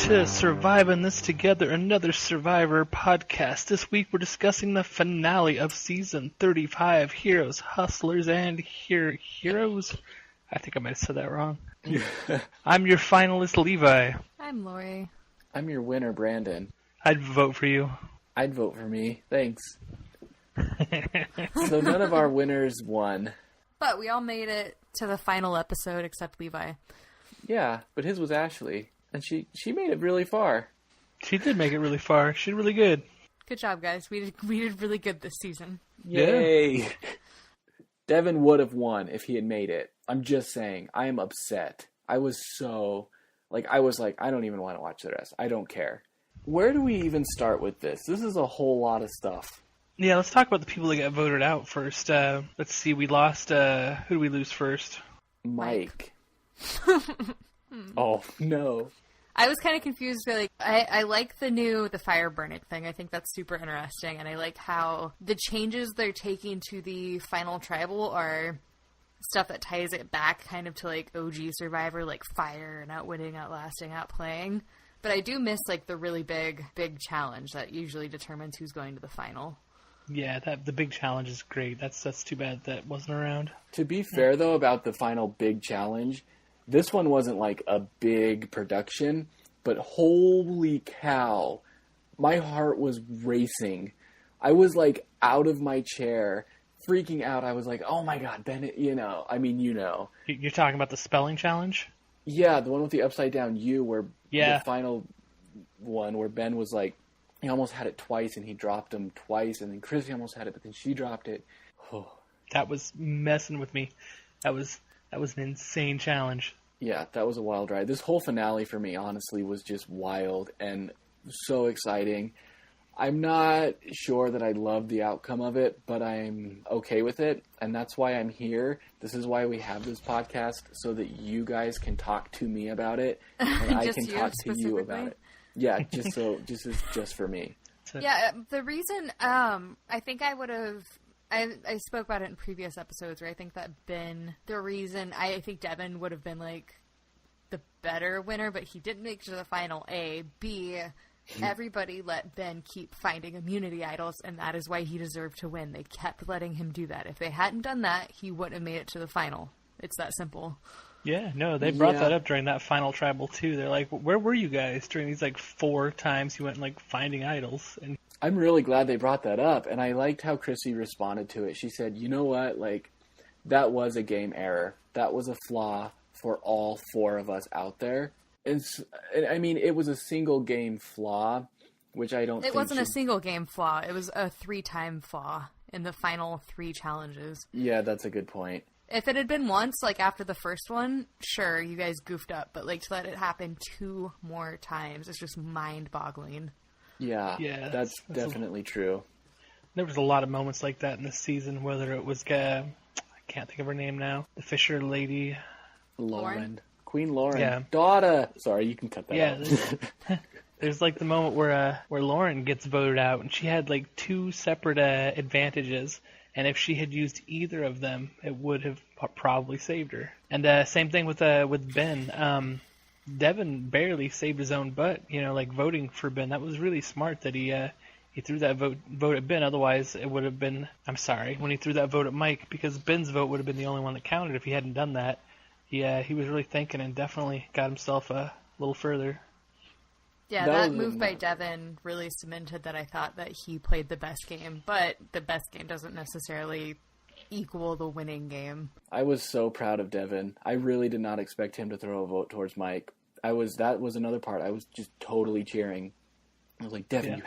to Surviving This Together, another Survivor podcast. This week we're discussing the finale of Season 35, Heroes, Hustlers, and Heroes? I think I might have said that wrong. I'm your finalist, Levi. I'm Lori. I'm your winner, Brandon. I'd vote for you. I'd vote for me. Thanks. So none of our winners won. But we all made it to the final episode except Levi. Yeah, but his was Ashley. And she made it really far. She did make it really far. She did really good. Good job, guys. We did really good this season. Yay! Yeah. Devin would have won if he had made it. I'm just saying. I am upset. I was like, I don't even want to watch the rest. I don't care. Where do we even start with this? This is a whole lot of stuff. Yeah, let's talk about the people that got voted out first. Let's see, we lost, who did we lose first? Mike. Oh, no. I was kind of confused by, I like the fire burning thing. I think that's super interesting, and I like how the changes they're taking to the final tribal are stuff that ties it back kind of to, OG Survivor, fire and outwitting, outlasting, outplaying. But I do miss, the really big challenge that usually determines who's going to the final. Yeah, the big challenge is great. That's too bad that wasn't around. To be fair, though, about the final big challenge, this one wasn't, a big production, but holy cow, my heart was racing. I was, out of my chair, freaking out. I was like, oh, my God, Bennett, you know. You're talking about the spelling challenge? Yeah, the one with the upside-down U, where the final one, where Ben was he almost had it twice, and he dropped him twice, and then Chrissy almost had it, but then she dropped it. Oh. That was messing with me. That was an insane challenge. Yeah, that was a wild ride. This whole finale for me, honestly, was just wild and so exciting. I'm not sure that I love the outcome of it, but I'm okay with it, and that's why I'm here. This is why we have this podcast, so that you guys can talk to me about it, and I can talk to you about it. Yeah, just for me. Yeah, the reason, I think I would have... I spoke about it in previous episodes where I think that I think Devin would have been the better winner, but he didn't make it to the final. A. B. Everybody let Ben keep finding immunity idols, and that is why he deserved to win. They kept letting him do that. If they hadn't done that, he wouldn't have made it to the final. It's that simple. Yeah, no, they brought that up during that final tribal too. They're like, where were you guys during these 4 times you went finding idols? And I'm really glad they brought that up, and I liked how Chrissy responded to it. She said, you know what, that was a game error. That was a flaw for all 4 of us out there. And I mean, it was a single game flaw, which I don't think... It wasn't a single game flaw. It was a 3-time flaw in the final 3 challenges. Yeah, that's a good point. If it had been once, after the first one, sure, you guys goofed up. But, to let it happen 2 more times is just mind-boggling. Yeah, that's definitely true. There was a lot of moments like that in this season, whether it was, I can't think of her name now, the Fisher lady. Lauren. Queen Lauren. Yeah. Daughter. Sorry, you can cut that out. There's the moment where Lauren gets voted out, and she had 2 separate advantages, and if she had used either of them, it would have probably saved her. And same thing with Ben. Devin barely saved his own butt, voting for Ben. That was really smart that he threw that vote at Ben. Otherwise, it would have been, I'm sorry, when he threw that vote at Mike, because Ben's vote would have been the only one that counted if he hadn't done that. He was really thinking and definitely got himself a little further. Yeah, that move by Devin really cemented that I thought that he played the best game, but the best game doesn't necessarily equal the winning game. I was so proud of Devin. I really did not expect him to throw a vote towards Mike. That was another part. I was just totally cheering. I was like, Devin, you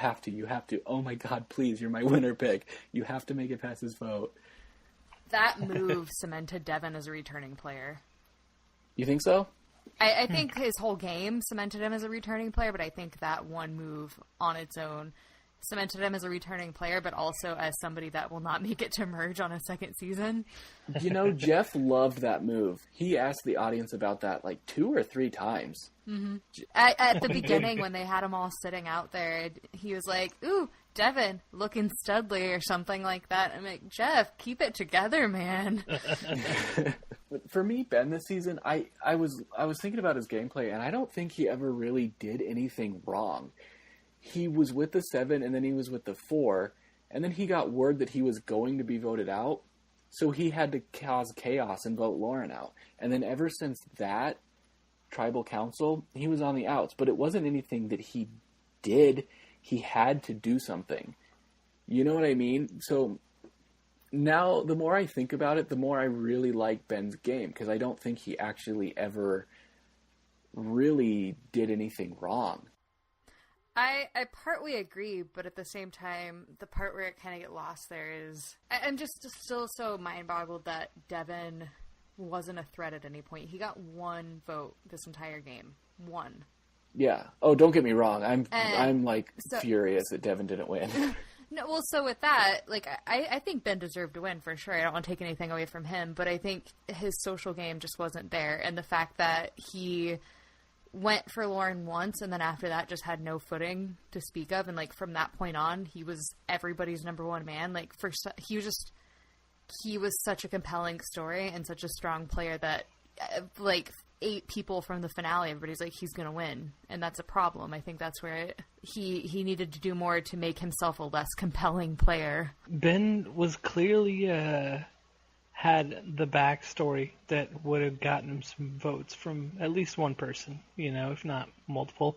have to. Oh my God, please, you're my winner pick. You have to make it past his vote. That move cemented Devin as a returning player. You think so? I think his whole game cemented him as a returning player, but I think that one move on its own cemented him as a returning player, but also as somebody that will not make it to merge on a second season. Jeff loved that move. He asked the audience about that 2 or 3 times. Mm-hmm. At the beginning, when they had them all sitting out there, he was like, ooh, Devin, looking studly or something like that. I'm like, Jeff, keep it together, man. But for me, Ben this season, I was thinking about his gameplay, and I don't think he ever really did anything wrong. He was with the 7, and then he was with the 4, and then he got word that he was going to be voted out, so he had to cause chaos and vote Lauren out. And then ever since that tribal council, he was on the outs, but it wasn't anything that he did. He had to do something. You know what I mean? So now, the more I think about it, the more I really like Ben's game, because I don't think he actually ever really did anything wrong. I partly agree, but at the same time, the part where it kind of get lost there is... I'm just still so mind-boggled that Devin wasn't a threat at any point. He got 1 vote this entire game. 1. Yeah. Oh, don't get me wrong. I'm like furious that Devin didn't win. No, well, so with that, like, I think Ben deserved to win for sure. I don't want to take anything away from him, but I think his social game just wasn't there. And the fact that he went for Lauren once and then after that just had no footing to speak of. And, like, from that point on, he was everybody's number one man. Like, he was such a compelling story and such a strong player that, like, 8 people from the finale, everybody's like, he's going to win. And that's a problem. I think that's where he needed to do more to make himself a less compelling player. Ben was clearly had the backstory that would have gotten him some votes from at least one person, you know, if not multiple.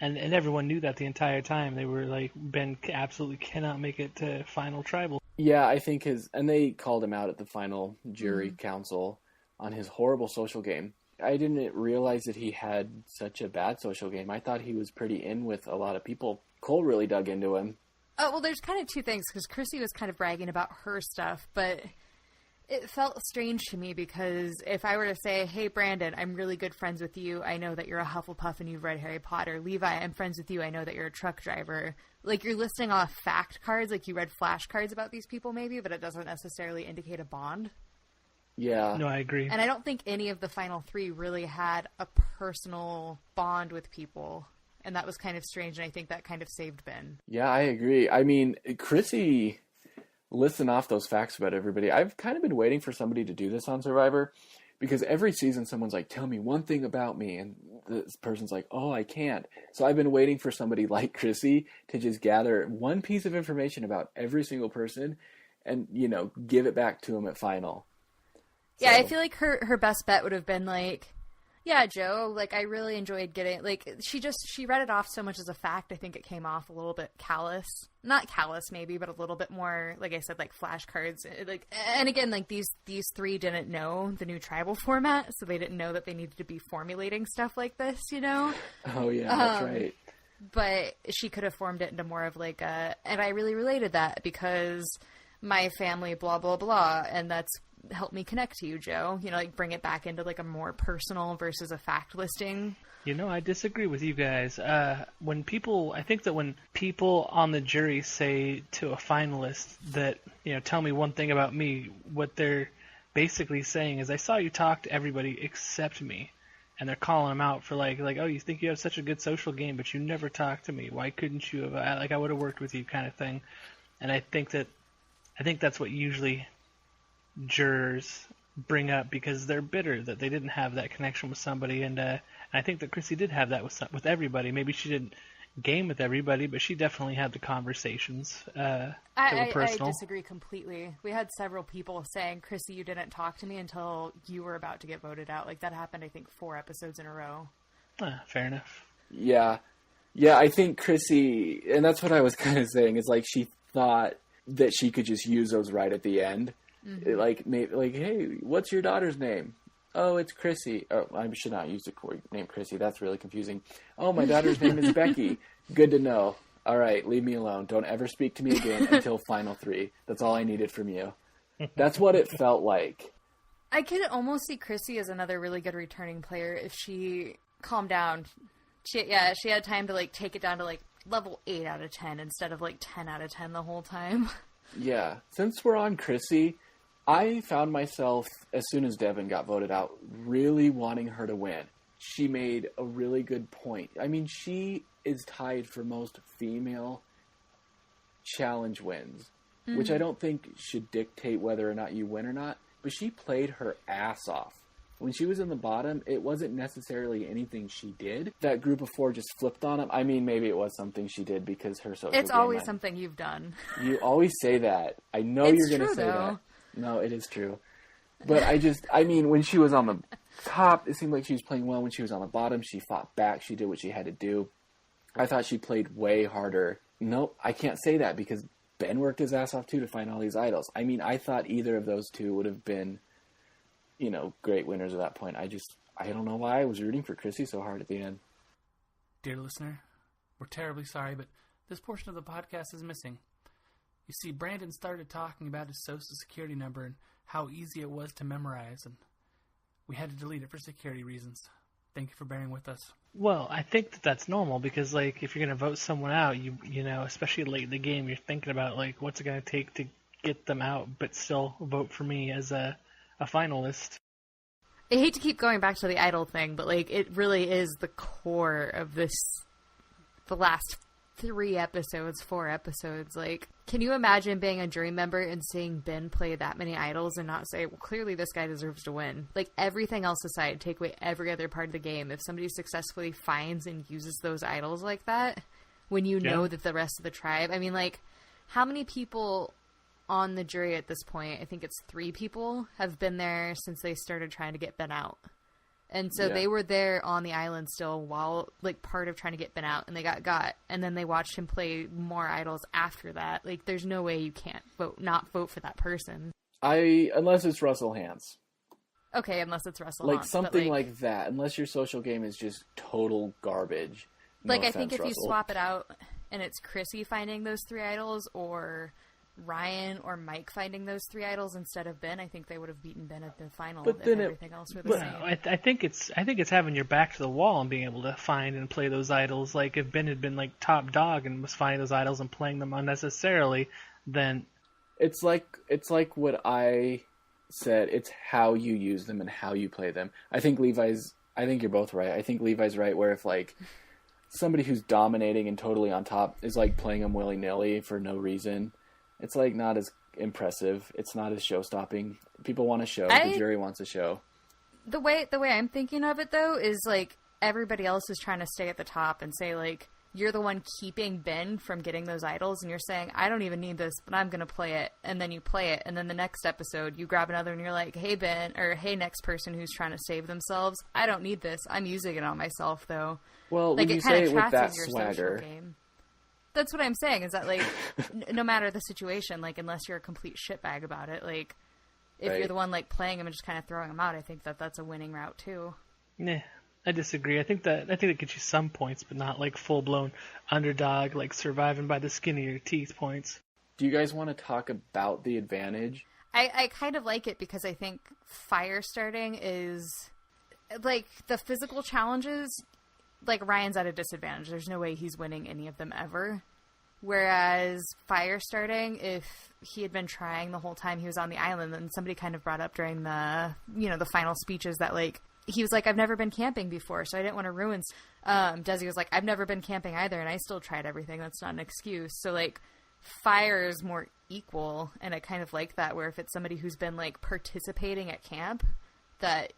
And everyone knew that the entire time. They were like, Ben absolutely cannot make it to final tribal. Yeah, I think and they called him out at the final jury council on his horrible social game. I didn't realize that he had such a bad social game. I thought he was pretty in with a lot of people. Cole really dug into him. Oh, well, there's kind of 2 things, because Chrissy was kind of bragging about her stuff, but it felt strange to me because if I were to say, hey, Brandon, I'm really good friends with you. I know that you're a Hufflepuff and you've read Harry Potter. Levi, I'm friends with you. I know that you're a truck driver. Like, you're listing off fact cards, like you read flashcards about these people maybe, but it doesn't necessarily indicate a bond. Yeah. No, I agree. And I don't think any of the final 3 really had a personal bond with people. And that was kind of strange, and I think that kind of saved Ben. Yeah, I agree. I mean, Chrissy listing off those facts about everybody. I've kind of been waiting for somebody to do this on Survivor, because every season someone's like, tell me one thing about me, and this person's like, oh, I can't. So I've been waiting for somebody like Chrissy to just gather one piece of information about every single person and, you know, give it back to them at final. Yeah, I feel like her best bet would have been like, yeah, Joe, like, I really enjoyed getting, like, she read it off so much as a fact, I think it came off a little bit callous. Not callous, maybe, but a little bit more, like I said, like, flashcards. Like, and again, like, these 3 didn't know the new tribal format, so they didn't know that they needed to be formulating stuff like this, you know? Oh, yeah, that's right. But she could have formed it into more of, like, and I really related that because my family, blah, blah, blah, and that's help me connect to you, Joe. You know, like, bring it back into, like, a more personal versus a fact listing. You know, I disagree with you guys. I think that when people on the jury say to a finalist that, you know, tell me one thing about me, what they're basically saying is, I saw you talk to everybody except me. And they're calling them out for like, oh, you think you have such a good social game, but you never talked to me. Why couldn't you have, I would have worked with you kind of thing. And I think that's what usually jurors bring up, because they're bitter that they didn't have that connection with somebody, and I think that Chrissy did have that with everybody. Maybe she didn't game with everybody, but she definitely had the conversations that were personal. I disagree completely. We had several people saying, Chrissy, you didn't talk to me until you were about to get voted out. Like, that happened, I think, 4 episodes in a row. Fair enough. Yeah, I think Chrissy, and that's what I was kind of saying, is like she thought that she could just use those right at the end. Mm-hmm. Like, hey, what's your daughter's name? Oh, it's Chrissy. Oh, I should not use the name Chrissy. That's really confusing. Oh, my daughter's name is Becky. Good to know. All right, leave me alone. Don't ever speak to me again until final 3. That's all I needed from you. That's what it felt like. I could almost see Chrissy as another really good returning player if she calmed down. She had time to, like, take it down to, like, level 8 out of 10 instead of, like, 10 out of 10 the whole time. Yeah. Since we're on Chrissy, I found myself, as soon as Devin got voted out, really wanting her to win. She made a really good point. I mean, she is tied for most female challenge wins, which I don't think should dictate whether or not you win or not. but she played her ass off. When she was in the bottom, it wasn't necessarily anything she did. That group of 4 just flipped on him. I mean, maybe it was something she did because her social It's always something you've done. You always say that. I know It's you're going to say though. that. No, it is true. But I mean, when she was on the top, it seemed like she was playing well. When she was on the bottom, she fought back. She did what she had to do. I thought she played way harder. Nope, I can't say that because Ben worked his ass off too to find all these idols. I mean, I thought either of those two would have been, great winners at that point. I don't know why I was rooting for Chrissy so hard at the end. Dear listener, we're terribly sorry, but this portion of the podcast is missing. You see, Brandon started talking about his social security number and how easy it was to memorize, and we had to delete it for security reasons. Thank you for bearing with us. Well, I think that's normal because, if you're going to vote someone out, you know, especially late in the game, you're thinking about, what's it going to take to get them out, but still vote for me as a finalist. I hate to keep going back to the idol thing, but, it really is the core of the last 4 episodes. Can you imagine being a jury member and seeing Ben play that many idols and not say, well, clearly this guy deserves to win? Everything else aside, take away every other part of the game. If somebody successfully finds and uses those idols like that, when you know that the rest of the tribe, how many people on the jury at this point, I think it's 3 people, have been there since they started trying to get Ben out. And so they were there on the island still while, part of trying to get Ben out, and they got. And then they watched him play more idols after that. There's no way you can't not vote for that person. Unless it's Russell Hantz. Okay, unless it's Russell Hantz. Something like that. Unless your social game is just total garbage. No I think if Russell. you swap it out and it's Chrissy finding those 3 idols or Ryan or Mike finding those 3 idols instead of Ben, I think they would have beaten Ben at the final. But then everything else were the same. I think it's having your back to the wall and being able to find and play those idols. If Ben had been top dog and was finding those idols and playing them unnecessarily, then it's like what I said. It's how you use them and how you play them. I think you're both right. I think Levi's right. Where if somebody who's dominating and totally on top is playing them willy nilly for no reason. It's not as impressive. It's not as show-stopping. People want a show. The jury wants a show. The way I'm thinking of it, though, is everybody else is trying to stay at the top and say, you're the one keeping Ben from getting those idols, and you're saying, I don't even need this, but I'm going to play it. And then you play it, and then the next episode, you grab another, and you're like, hey, Ben, or hey, next person who's trying to save themselves, I don't need this. I'm using it on myself, though. Well, when you say it with that swagger... That's what I'm saying, is that, no matter the situation, unless you're a complete shitbag about it, if you're the one, playing them and just kind of throwing them out, I think that's a winning route, too. Nah, I disagree. I think that gets you some points, but not, full-blown underdog, surviving by the skin of your teeth points. Do you guys want to talk about the advantage? I kind of like it because I think fire starting is, the physical challenges... Ryan's at a disadvantage. There's no way he's winning any of them ever. Whereas fire starting, if he had been trying the whole time he was on the island, and somebody kind of brought up during the, the final speeches that, he was like, I've never been camping before, so I didn't want to ruin... Desi was like, I've never been camping either, and I still tried everything. That's not an excuse. So, fire is more equal, and I kind of like that, where if it's somebody who's been, participating at camp, that...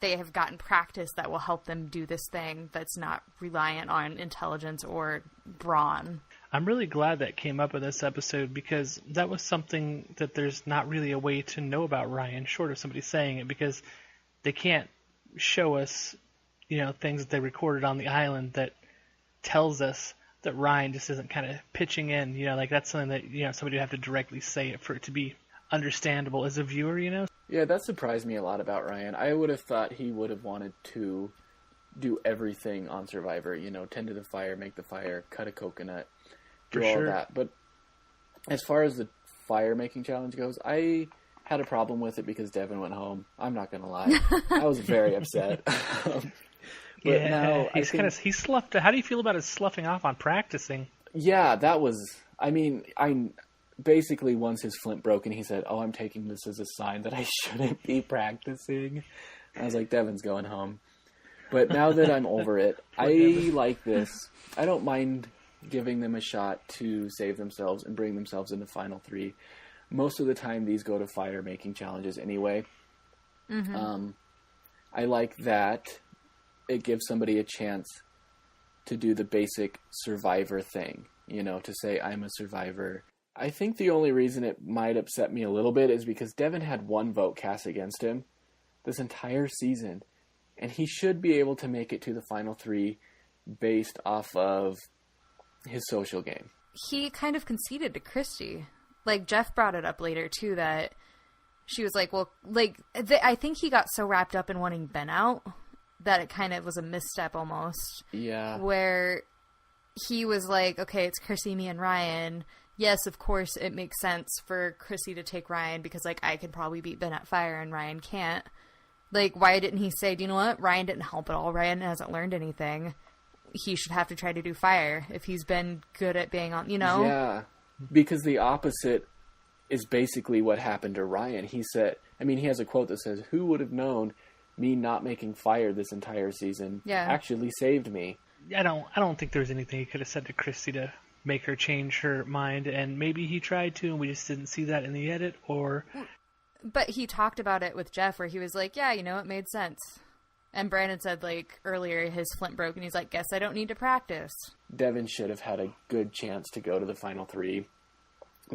they have gotten practice that will help them do this thing that's not reliant on intelligence or brawn. I'm really glad that came up in this episode because that was something that there's not really a way to know about Ryan short of somebody saying it, because they can't show us, things that they recorded on the island that tells us that Ryan just isn't kind of pitching in, that's something that, somebody would have to directly say it for it to be understandable as a viewer, Yeah, that surprised me a lot about Ryan. I would have thought he would have wanted to do everything on Survivor, tend to the fire, make the fire, cut a coconut, do all of that. But as far as the fire making challenge goes, I had a problem with it because Devin went home. I'm not going to lie. I was very upset. But now he sloughed. How do you feel about his sloughing off on practicing? Yeah, that was, basically, once his flint broke and he said, I'm taking this as a sign that I shouldn't be practicing. I was like, Devin's going home. But now that I'm over it, I like this. I don't mind giving them a shot to save themselves and bring themselves into Final 3. most of the time these go to fire making challenges anyway. I like that it gives somebody a chance to do the basic survivor thing, to say, I'm a survivor. I think the only reason it might upset me a little bit is because Devin had 1 vote cast against him this entire season, and he should be able to make it to the final 3 based off of his social game. He kind of conceded to Christy. Like, Jeff brought it up later, too, that she was like, well, like, I think he got so wrapped up in wanting Ben out that it kind of was a misstep almost. Yeah. Where he was like, okay, it's Chrissy, me, and Ryan. Yes, of course, it makes sense for Chrissy to take Ryan because, like, I could probably beat Ben at fire and Ryan can't. Like, why didn't he say, do you know what? Ryan didn't help at all. Ryan hasn't learned anything. He should have to try to do fire if he's been good at being on, Yeah, because the opposite is basically what happened to Ryan. He said, he has a quote that says, who would have known me not making fire this entire season actually saved me? I don't think there was anything he could have said to Christy to make her change her mind, and maybe he tried to and we just didn't see that in the edit, or... But he talked about it with Jeff where he was like, yeah, it made sense. And Brandon said, like, earlier his flint broke, and he's like, guess I don't need to practice. Devin should have had a good chance to go to the final 3,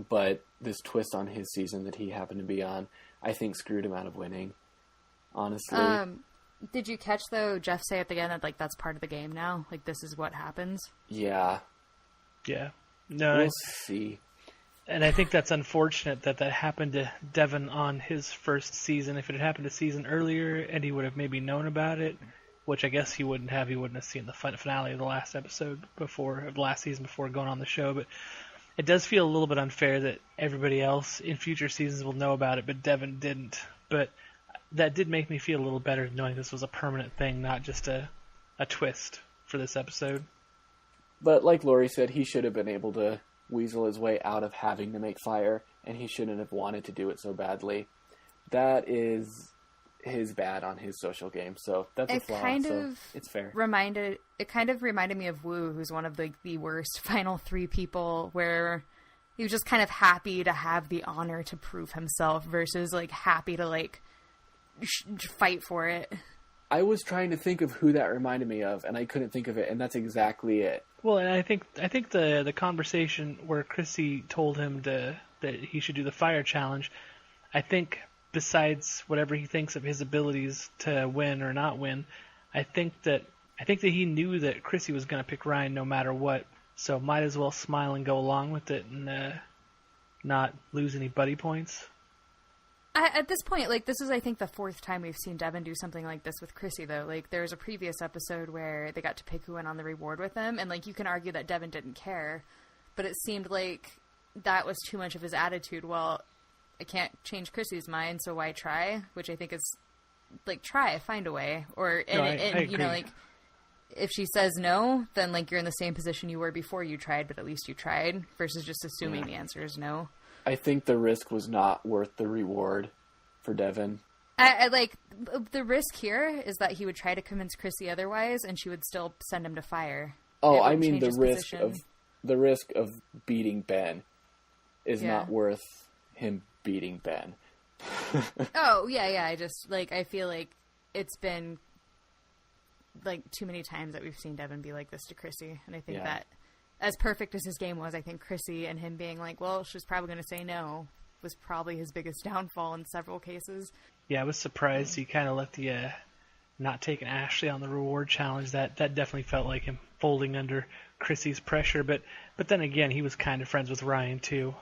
but this twist on his season that he happened to be on, I think screwed him out of winning, honestly. Did you catch, though, Jeff say at the end that, like, that's part of the game now? Like, this is what happens? Yeah. Yeah. No, we'll see. And I think that's unfortunate that happened to Devin on his first season. If it had happened a season earlier and he would have maybe known about it, which I guess he wouldn't have. He wouldn't have seen the finale of the last season before going on the show. But it does feel a little bit unfair that everybody else in future seasons will know about it, but Devin didn't. But that did make me feel a little better knowing this was a permanent thing, not just a twist for this episode. But like Lori said, he should have been able to weasel his way out of having to make fire, and he shouldn't have wanted to do it so badly. That is his bad on his social game, so that's a flaw, so it's fair. It kind of reminded me of Wu, who's one of the worst final 3 people, where he was just kind of happy to have the honor to prove himself versus, like, happy to, like, fight for it. I was trying to think of who that reminded me of, and I couldn't think of it, and that's exactly it. Well, and I think the conversation where Chrissy told him that he should do the fire challenge, I think besides whatever he thinks of his abilities to win or not win, I think that he knew that Chrissy was going to pick Ryan no matter what, so might as well smile and go along with it and not lose any buddy points. At this point, like, this is, I think, the 4th time we've seen Devin do something like this with Chrissy, though. Like, there was a previous episode where they got to pick who went on the reward with him, and, like, you can argue that Devin didn't care, but it seemed like that was too much of his attitude. Well, I can't change Chrissy's mind, so why try? Which I think is, like, find a way. Or, I agree. like, if she says no, then, like, you're in the same position you were before you tried, but at least you tried, versus just assuming the answer is no. I think the risk was not worth the reward for Devin. I like the risk here is that he would try to convince Chrissy otherwise, and she would still send him to fire. Oh, I mean the risk of beating Ben is not worth him beating Ben. Oh yeah. I feel like it's been like too many times that we've seen Devin be like this to Chrissy, and I think that as perfect as his game was, I think Chrissy and him being like, well, she's probably going to say no, was probably his biggest downfall in several cases. Yeah, I was surprised he kind of let the not taking Ashley on the reward challenge. That definitely felt like him folding under Chrissy's pressure. But then again, he was kind of friends with Ryan too,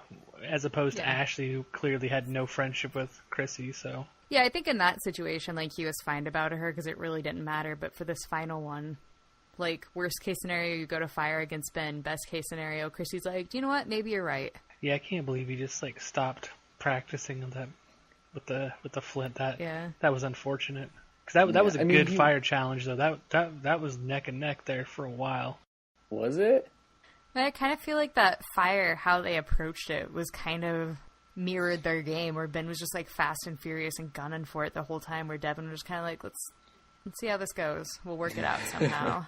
as opposed to Ashley, who clearly had no friendship with Chrissy. So yeah, I think in that situation, like, he was fine about her because it really didn't matter. But for this final one, like, worst case scenario, you go to fire against Ben. Best case scenario, Chrissy's like, do you know what? Maybe you're right. Yeah, I can't believe he just, like, stopped practicing that with the flint. That was unfortunate. Because that was a good fire challenge, though. That was neck and neck there for a while. Was it? But I kind of feel like that fire, how they approached it, was kind of mirrored their game, where Ben was just, like, fast and furious and gunning for it the whole time, where Devin was kind of like, let's see how this goes. We'll work it out somehow.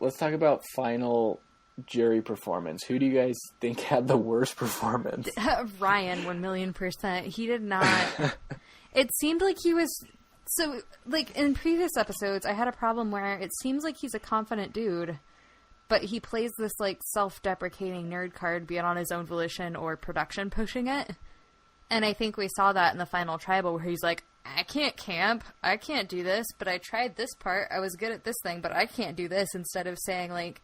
Let's talk about final jury performance. Who do you guys think had the worst performance? Ryan, 1,000,000%. He did not. It seemed like he was. So, like, in previous episodes, I had a problem where it seems like he's a confident dude, but he plays this, like, self-deprecating nerd card, be it on his own volition or production pushing it. And I think we saw that in the final tribal where he's like, I can't camp, I can't do this, but I tried this part, I was good at this thing, but I can't do this, instead of saying, like,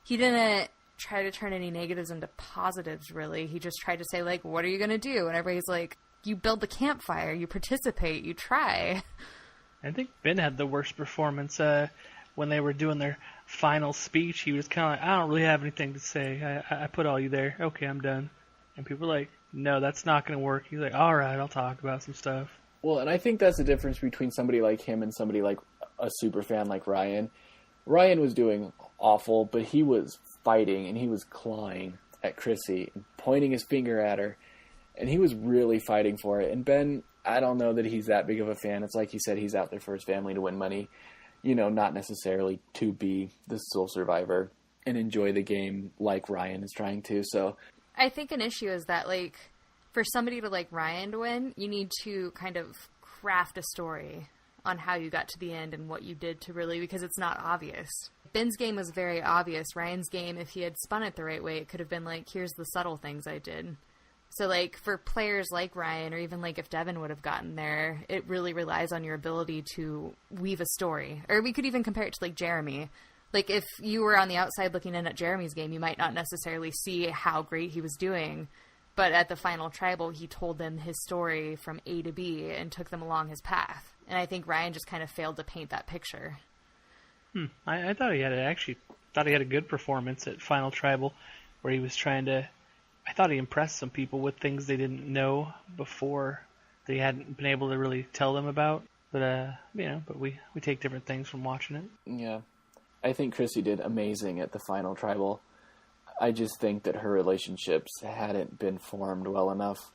he didn't try to turn any negatives into positives, really. He just tried to say, like, what are you going to do? And everybody's like, you build the campfire, you participate, you try. I think Ben had the worst performance when they were doing their final speech. He was kind of like, I don't really have anything to say. I put all you there. Okay, I'm done. And people were like, no, that's not going to work. He's like, all right, I'll talk about some stuff. Well, and I think that's the difference between somebody like him and somebody like a super fan like Ryan. Ryan was doing awful, but he was fighting and he was clawing at Chrissy and pointing his finger at her. And he was really fighting for it. And Ben, I don't know that he's that big of a fan. It's like he said, he's out there for his family to win money. You know, not necessarily to be the sole survivor and enjoy the game like Ryan is trying to. So I think an issue is that, like, for somebody to like Ryan to win, you need to kind of craft a story on how you got to the end and what you did to really, because it's not obvious. Ben's game was very obvious. Ryan's game, if he had spun it the right way, it could have been like, here's the subtle things I did. So, like, for players like Ryan, or even, like, if Devin would have gotten there, it really relies on your ability to weave a story. Or we could even compare it to, like, Jeremy. Like, if you were on the outside looking in at Jeremy's game, you might not necessarily see how great he was doing. But at the final tribal, he told them his story from A to B and took them along his path. And I think Ryan just kind of failed to paint that picture. I thought he had a good performance at Final Tribal, where he was trying to... I thought he impressed some people with things they didn't know before, they hadn't been able to really tell them about. But but we take different things from watching it. Yeah, I think Chrissy did amazing at the final tribal. I just think that her relationships hadn't been formed well enough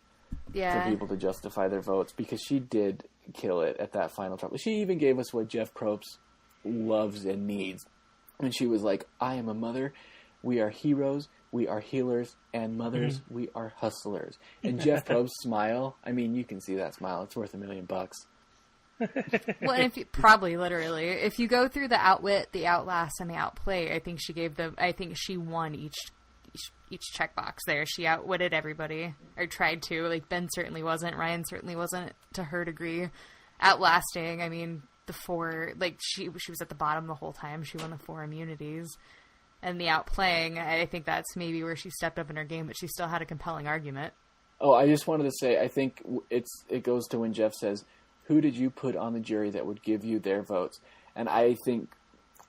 for people to justify their votes, because she did kill it at that final tribal. She even gave us what Jeff Probst loves and needs. And she was like, I am a mother. We are heroes. We are healers, and mothers, we are hustlers. And Jeff Probst's smile, I mean, you can see that smile. It's worth $1 million. Well, and probably literally, if you go through the outwit, the outlast, and the outplay, I think she won each checkbox there. She outwitted everybody, or tried to. Like, Ben certainly wasn't. Ryan certainly wasn't, to her degree. Outlasting, I mean, the 4, like, she was at the bottom the whole time. She won the 4 immunities. And the outplaying, I think that's maybe where she stepped up in her game, but she still had a compelling argument. Oh, I just wanted to say, I think it goes to when Jeff says, who did you put on the jury that would give you their votes? And I think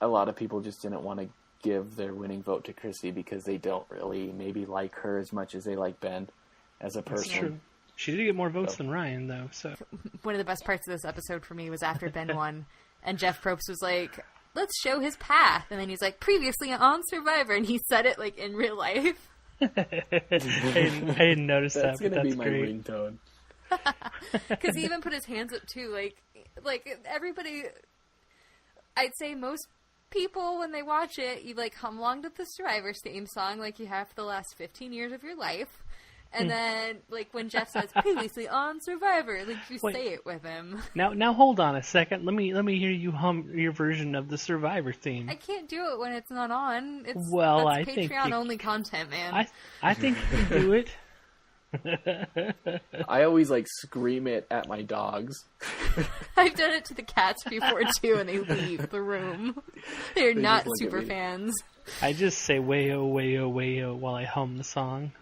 a lot of people just didn't want to give their winning vote to Chrissy because they don't really maybe like her as much as they like Ben as a person. That's true. She did get more votes than Ryan, though. So one of the best parts of this episode for me was after Ben won, and Jeff Probst was like, let's show his path. And then he's like, previously on Survivor. And he said it, like, in real life. I didn't notice that's that, but gonna that's be my great. ringtone. Because he even put his hands up, too. Like, everybody, I'd say most people, when they watch it, you, like, hum along to the Survivor's theme song like you have for the last 15 years of your life. And then, like, when Jeff says, previously on Survivor, like, you say it with him. Now hold on a second. Let me hear you hum your version of the Survivor theme. I can't do it when it's not on. That's I think Patreon-only content, man. I think you can do it. I always, like, scream it at my dogs. I've done it to the cats before, too, and they leave the room. They're not super fans. I just say, wayo, wayo, wayo, while I hum the song.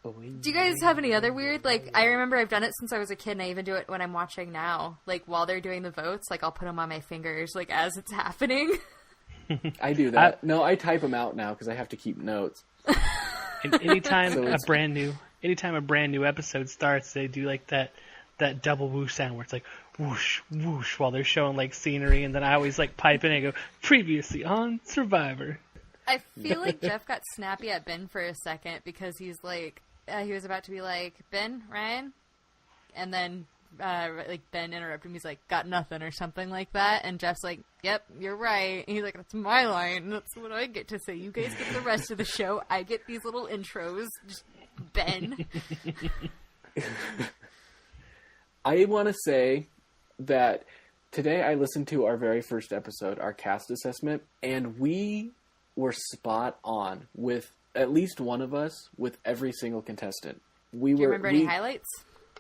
Do you guys have any other weird, like, I remember I've done it since I was a kid, and I even do it when I'm watching now. Like, while they're doing the votes, like, I'll put them on my fingers, like, as it's happening. I do that. No, I type them out now because I have to keep notes. Anytime a brand new episode starts, they do, like, that double whoosh sound where it's like, whoosh, whoosh, while they're showing, like, scenery, and then I always, like, pipe in and go, previously on Survivor. I feel like Jeff got snappy at Ben for a second because he's like, he was about to be like, Ben, Ryan? And then Ben interrupted him. He's like, got nothing or something like that. And Jeff's like, yep, you're right. And he's like, that's my line. That's what I get to say. You guys get the rest of the show. I get these little intros. Just Ben. I want to say that today I listened to our very first episode, our cast assessment, and we were spot on with at least one of us with every single contestant. Do you remember any highlights?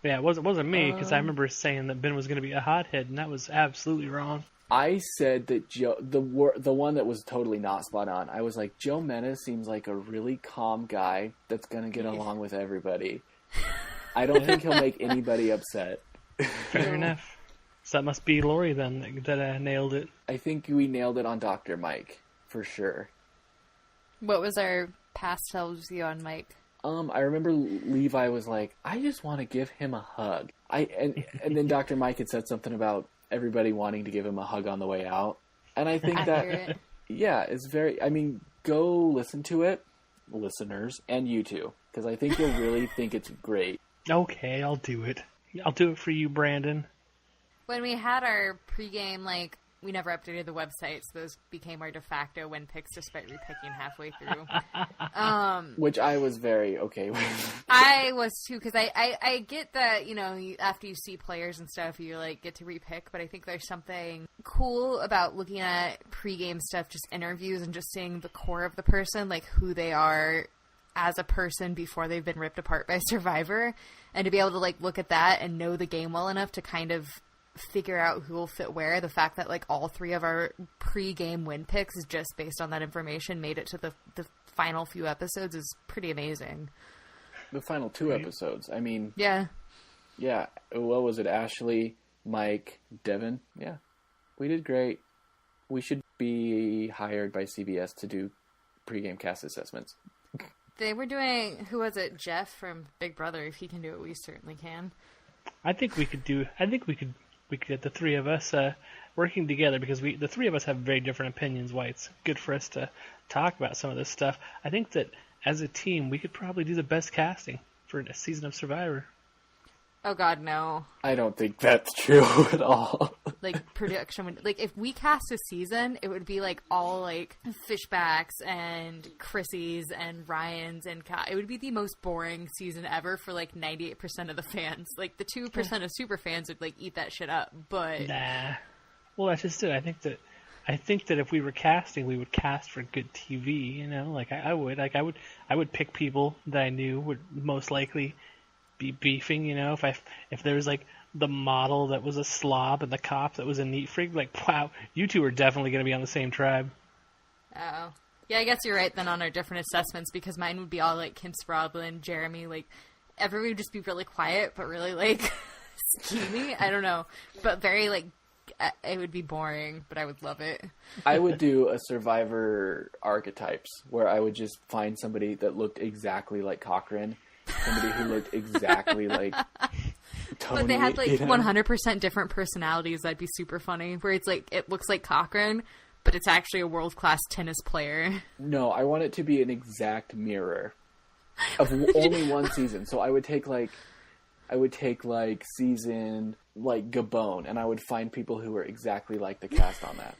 Yeah, it wasn't me, because I remember saying that Ben was going to be a hothead, and that was absolutely wrong. I said that Joe, the one that was totally not spot on, I was like, Joe Menace seems like a really calm guy that's going to get along with everybody. I don't think he'll make anybody upset. Fair enough. So that must be Lori then that nailed it. I think we nailed it on Dr. Mike, for sure. What was our pastels view on Mike? I remember Levi was like, I just want to give him a hug. And then Dr. Mike had said something about everybody wanting to give him a hug on the way out. And I think that, yeah, it's very, I mean, go listen to it, listeners, and you too, because I think you'll really think it's great. Okay, I'll do it. I'll do it for you, Brandon. When we had our pregame, we never updated the website, so those became our de facto win picks despite repicking halfway through. Which I was very okay with. I was too, because I get that, after you see players and stuff, you get to repick, but I think there's something cool about looking at pregame stuff, just interviews, and just seeing the core of the person, like who they are as a person before they've been ripped apart by Survivor, and to be able to look at that and know the game well enough to kind of figure out who will fit where. The fact that all three of our pre-game win picks is just based on that information made it to the final few episodes is pretty amazing. The final two episodes. I mean, yeah. What was it? Ashley, Mike, Devin. Yeah, we did great. We should be hired by CBS to do pre-game cast assessments. They were doing, who was it? Jeff from Big Brother. If he can do it, we certainly can. I think we could get the three of us working together, because the three of us have very different opinions, why it's good for us to talk about some of this stuff. I think that as a team, we could probably do the best casting for a season of Survivor. Oh, God, no. I don't think that's true at all. Production, if we cast a season, it would be all Fishbacks and Chrissy's and Ryan's and it would be the most boring season ever for 98% of the fans. The 2% of super fans would eat that shit up, but nah. Well, that's just it. I think that if we were casting, we would cast for good TV. I would pick people that I knew would most likely be beefing. If there was the model that was a slob and the cop that was a neat freak, wow, you two are definitely going to be on the same tribe. Oh. Yeah, I guess you're right then on our different assessments, because mine would be all Kim Spradlin, Jeremy, everyone would just be really quiet, but really schemy. I don't know. But very it would be boring, but I would love it. I would do a Survivor archetypes where I would just find somebody that looked exactly like Cochran, somebody who looked exactly like Tony. But they had 100% different personalities. That'd be super funny. Where it's it looks like Cochran, but it's actually a world-class tennis player. No, I want it to be an exact mirror of only one season. So I would take season Gabon, and I would find people who were exactly like the cast on that.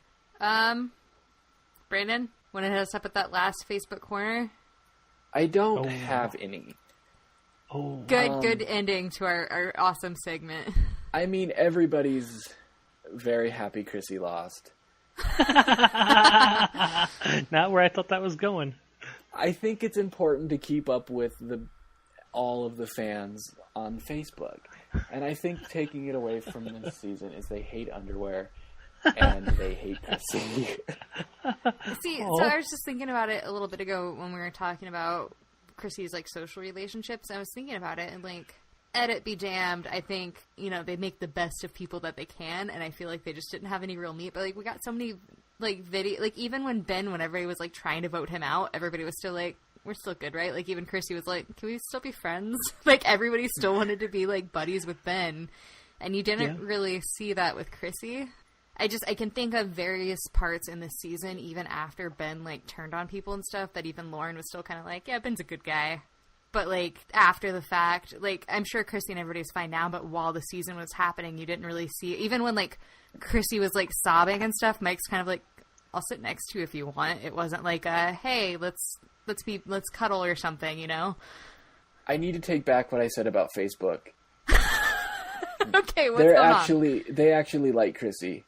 Brandon, want to hit us up at that last Facebook corner? I don't have any. Oh, good ending to our awesome segment. I mean, everybody's very happy Chrissy lost. Not where I thought that was going. I think it's important to keep up with all of the fans on Facebook. And I think taking it away from this season is they hate underwear and they hate Chrissy. See, so I was just thinking about it a little bit ago when we were talking about Chrissy's social relationships. I was thinking about it, and edit be damned, I think they make the best of people that they can, and I feel like they just didn't have any real meat. But we got so many video, even when everybody was trying to vote him out, everybody was still we're still good, right? Even Chrissy was can we still be friends? Everybody still wanted to be buddies with Ben, and you didn't really see that with Chrissy. I can think of various parts in this season, even after Ben turned on people and stuff, that even Lauren was still kind of yeah, Ben's a good guy. But, like, after the fact, like, I'm sure Chrissy and everybody's fine now, but while the season was happening, you didn't really see it. Even when, like, Chrissy was, like, sobbing and stuff, Mike's kind of like, I'll sit next to you if you want. It wasn't like, hey, let's cuddle or something, you know? I need to take back what I said about Facebook. Okay, what's going on? They actually like Chrissy.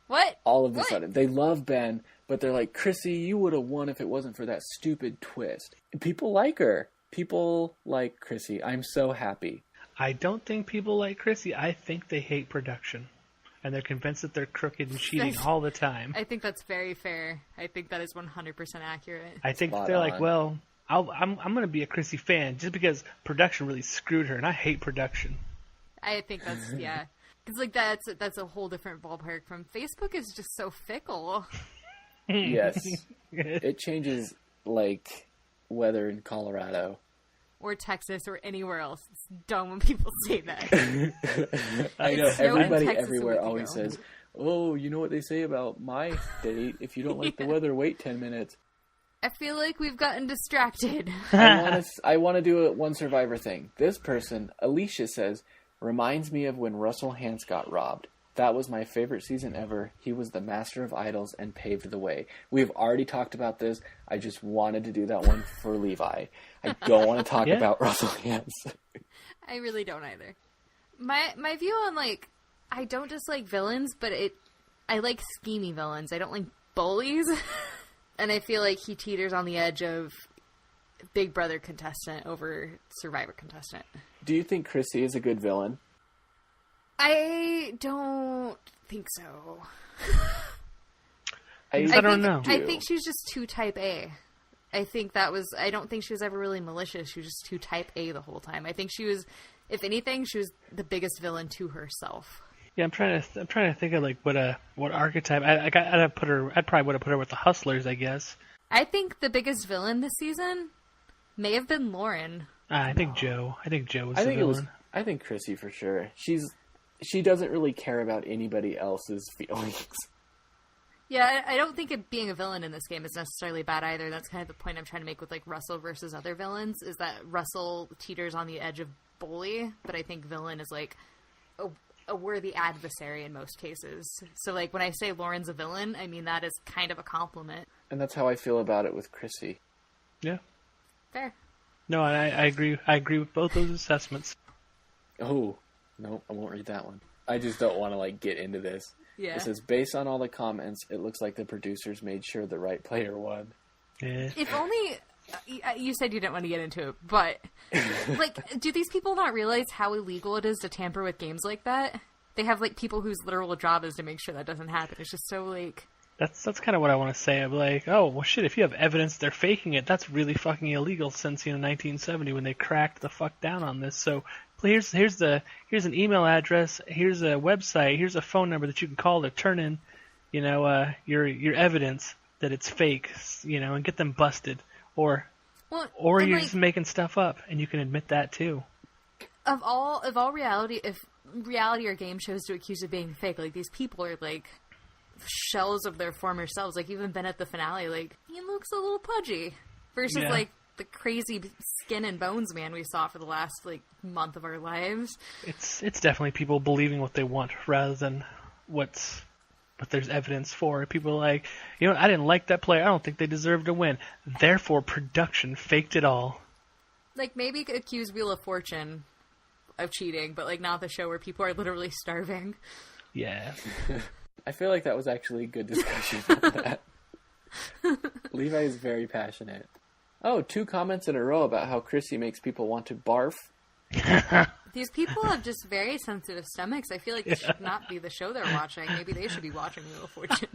What? All of a sudden. They love Ben, but they're like, Chrissy, you would have won if it wasn't for that stupid twist. People like her. People like Chrissy. I'm so happy. I don't think people like Chrissy. I think they hate production. And they're convinced that they're crooked and cheating all the time. I think that's very fair. I think that is 100% accurate. I think they're like, well, I'm going to be a Chrissy fan just because production really screwed her, and I hate production. I think that's, yeah. Because, like, that's a whole different ballpark from Facebook is just so fickle. Yes. It changes, like, weather in Colorado. Or Texas or anywhere else. It's dumb when people say that. I know. Everybody everywhere always says, oh, you know what they say about my state? If you don't like the weather, wait 10 minutes. I feel like we've gotten distracted. I want to do a one Survivor thing. This person, Alicia, says, reminds me of when Russell Hantz got robbed. That was my favorite season ever. He was the master of idols and paved the way. We've already talked about this. I just wanted to do that one for Levi. I don't want to talk about Russell Hantz. I really don't either. My view on, like, I don't dislike villains, but I like schemy villains. I don't like bullies. And I feel like he teeters on the edge of Big Brother contestant over Survivor contestant. Do you think Chrissy is a good villain? I don't think so. I don't know. I think she was just too type A. I don't think she was ever really malicious. She was just too type A the whole time. I think she was, if anything, she was the biggest villain to herself. Yeah, I'm trying to think of like what archetype. I'd probably would have put her with the Hustlers, I guess. I think the biggest villain this season may have been Lauren. I think Joe. I think Joe was the villain. I think Chrissy for sure. She doesn't really care about anybody else's feelings. Yeah, I don't think being a villain in this game is necessarily bad either. That's kind of the point I'm trying to make with, like, Russell versus other villains, is that Russell teeters on the edge of bully, but I think villain is, like, a worthy adversary in most cases. So, like, when I say Lauren's a villain, I mean that is kind of a compliment. And that's how I feel about it with Chrissy. Yeah. Fair. No, I agree. I agree with both those assessments. Oh, no, I won't read that one. I just don't want to, like, get into this. Yeah. It says, based on all the comments, it looks like the producers made sure the right player won. Yeah. If only... You said you didn't want to get into it, but, like, do these people not realize how illegal it is to tamper with games like that? They have, like, people whose literal job is to make sure that doesn't happen. It's just so, like... That's kind of what I want to say. I'm like, oh, well, shit, if you have evidence they're faking it, that's really fucking illegal since, 1970 when they cracked the fuck down on this. So here's an email address, here's a website, here's a phone number that you can call to turn in, your evidence that it's fake, and get them busted. Or you're just making stuff up, and you can admit that too. Of all reality, if reality or game shows do accuse of being fake, like, these people are, like, shells of their former selves. Like, even Ben at the finale, like, he looks a little pudgy. Versus, like, the crazy skin and bones man we saw for the last, like, month of our lives. It's definitely people believing what they want rather than what there's evidence for. People are like, I didn't like that player. I don't think they deserve to win. Therefore, production faked it all. Like, maybe accuse Wheel of Fortune of cheating, but, like, not the show where people are literally starving. Yeah. I feel like that was actually a good discussion on that. Levi is very passionate. Oh, 2 comments in a row about how Chrissy makes people want to barf. These people have just very sensitive stomachs. I feel like this should not be the show they're watching. Maybe they should be watching Wheel of Fortune.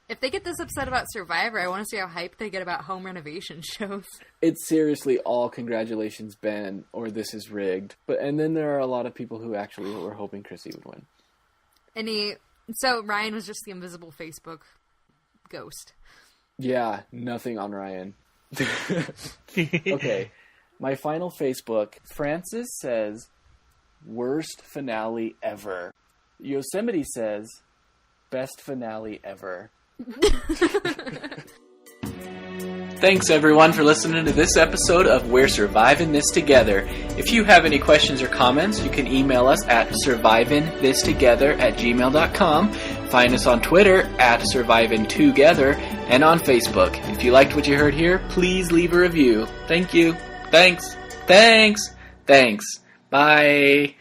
If they get this upset about Survivor, I want to see how hyped they get about home renovation shows. It's seriously all congratulations, Ben, or this is rigged. And then there are a lot of people who actually were hoping Chrissy would win. So Ryan was just the invisible Facebook ghost. Yeah, nothing on Ryan. Okay. My final Facebook, Francis says, worst finale ever. Yosemite says, best finale ever. Thanks everyone for listening to this episode of We're Surviving This Together. If you have any questions or comments, you can email us at survivingthistogether@gmail.com. Find us on Twitter at survivingtogether and on Facebook. If you liked what you heard here, please leave a review. Thank you. Thanks. Bye.